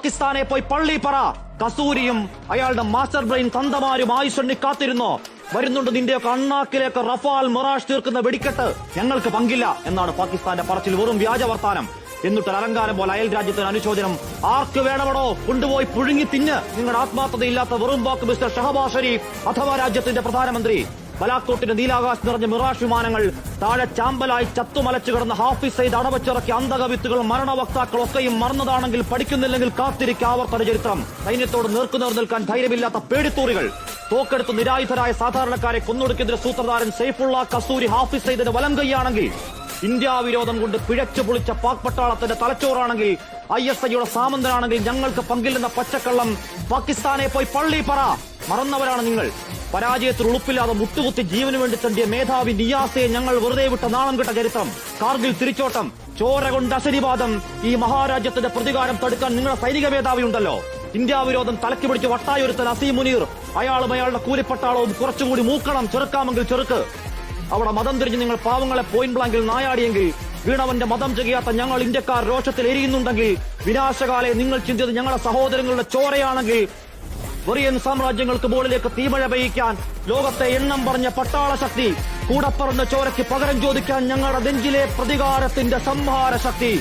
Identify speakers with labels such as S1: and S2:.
S1: പാകിസ്ഥാനെ പോയി പള്ളി പറ. കസൂരിയും അയാളുടെ മാസ്റ്റർ ബ്രെയിൻ തന്തമാരും ആയുഷണ്ണി കാത്തിരുന്നോ? വരുന്നുണ്ട് നിന്റെയൊക്കെ അണ്ണാക്കിലേക്ക് റഫാൽ മിറാഷ് തീർക്കുന്ന വെടിക്കെട്ട്. ഞങ്ങൾക്ക് പങ്കില്ല എന്നാണ് പാകിസ്ഥാന്റെ പറച്ചിൽ. വെറും വ്യാജ വർത്താനം. എന്നിട്ട് അലങ്കാരം പോലെ അയൽ രാജ്യത്തിന് അനുശോചനം. ആർക്ക് വേണമടോ കൊണ്ടുപോയി പുഴുങ്ങി തിന്ന്. നിങ്ങളുടെ ആത്മാർത്ഥതയില്ലാത്ത വെറും വാക്ക് മിസ്റ്റർ ഷഹബാസ് ഷരീഫ് അഥവാ രാജ്യത്തിന്റെ പ്രധാനമന്ത്രി. ബലാക്കോട്ടിന്റെ നീലാകാശ് നിറഞ്ഞ മിറാഷ് വിമാനങ്ങൾ, താഴെ ചാമ്പലായി ചത്തുമലച്ചു കിടന്ന ഹാഫിസ് സയ്യിദ് അടവച്ചിറക്കിയ അന്തകവിത്തുകൾ, മരണവക്താക്കളൊക്കെയും മറന്നതാണെങ്കിൽ പഠിക്കുന്നില്ലെങ്കിൽ കാത്തിരിക്കുക ആവർത്തന ചരിത്രം. സൈന്യത്തോട് നേർക്കുനേർ നിൽക്കാൻ ധൈര്യമില്ലാത്ത പേടിത്തൂറികൾ, തോക്കെടുത്ത് നിരായുധരായ സാധാരണക്കാരെ കൊന്നൊടുക്കിയതിന്റെ സൂത്രധാരൻ സൈഫുള്ള കസൂരി ഹാഫിസ് സയ്യിദിന്റെ വലം കൈയാണെങ്കിൽ, ഇന്ത്യ വിരോധം കൊണ്ട് പിഴച്ചു പൊളിച്ച പാക് പട്ടാളത്തിന്റെ തലച്ചോറാണെങ്കിൽ, ISIയുടെ സാമന്തനാണെങ്കിൽ ഞങ്ങൾക്ക് പങ്കില്ലെന്ന പച്ചക്കള്ളം. പാകിസ്ഥാനെ പോയി പള്ളി പറ. മറന്നവരാണ് നിങ്ങൾ. പരാജയത്തിൽ ഉളുപ്പില്ലാതെ മുട്ടുകുത്തി ജീവന് വേണ്ടി തണ്ടിയ മേധാവി നിയാസയെ ഞങ്ങൾ വെറുതെ വിട്ട നാണം കെട്ട ചരിത്രം. കാർഗിൽ തിരിച്ചോട്ടം, ചോര കൊണ്ട് അശനിവാദം. ഈ മഹാരാജ്യത്തിന്റെ പ്രതികാരം തടുക്കാൻ നിങ്ങളുടെ സൈനിക മേധാവി ഉണ്ടല്ലോ. ഇന്ത്യ വിരോധം തലക്കി പിടിച്ച് വട്ടായൊരുത്തൻ അസീം മുനീർ, അയാളും അയാളുടെ കൂലിപ്പട്ടാളവും കുറച്ചുകൂടി മൂക്കണം. ചെറുക്കാമെങ്കിൽ ചെറുക്ക്. അവിടെ മതം തിരിഞ്ഞ് നിങ്ങൾ പാവങ്ങളെ പോയിന്റ് ബ്ലാങ്കിൽ നായാടിയെങ്കിൽ, വീണവന്റെ മതം ചെയ്യാത്ത ഞങ്ങൾ ഇന്ത്യക്കാർ രോഷത്തിൽ എരിയുന്നുണ്ടെങ്കിൽ, വിനാശകാലെ നിങ്ങൾ ചിന്തിയത് ഞങ്ങളുടെ സഹോദരങ്ങളുടെ ചോരയാണെങ്കിൽ, കൊറിയൻ സാമ്രാജ്യങ്ങൾക്ക് മുകളിലേക്ക് തീമഴ പെയ്യിക്കാൻ ലോകത്തെ എണ്ണം പറഞ്ഞ പട്ടാള ശക്തി, കൂടപ്പറന്ന ചോരയ്ക്ക് പകരം ചോദിക്കാൻ ഞങ്ങളുടെ നെഞ്ചിലെ പ്രതികാരത്തിന്റെ സംഹാര ശക്തി.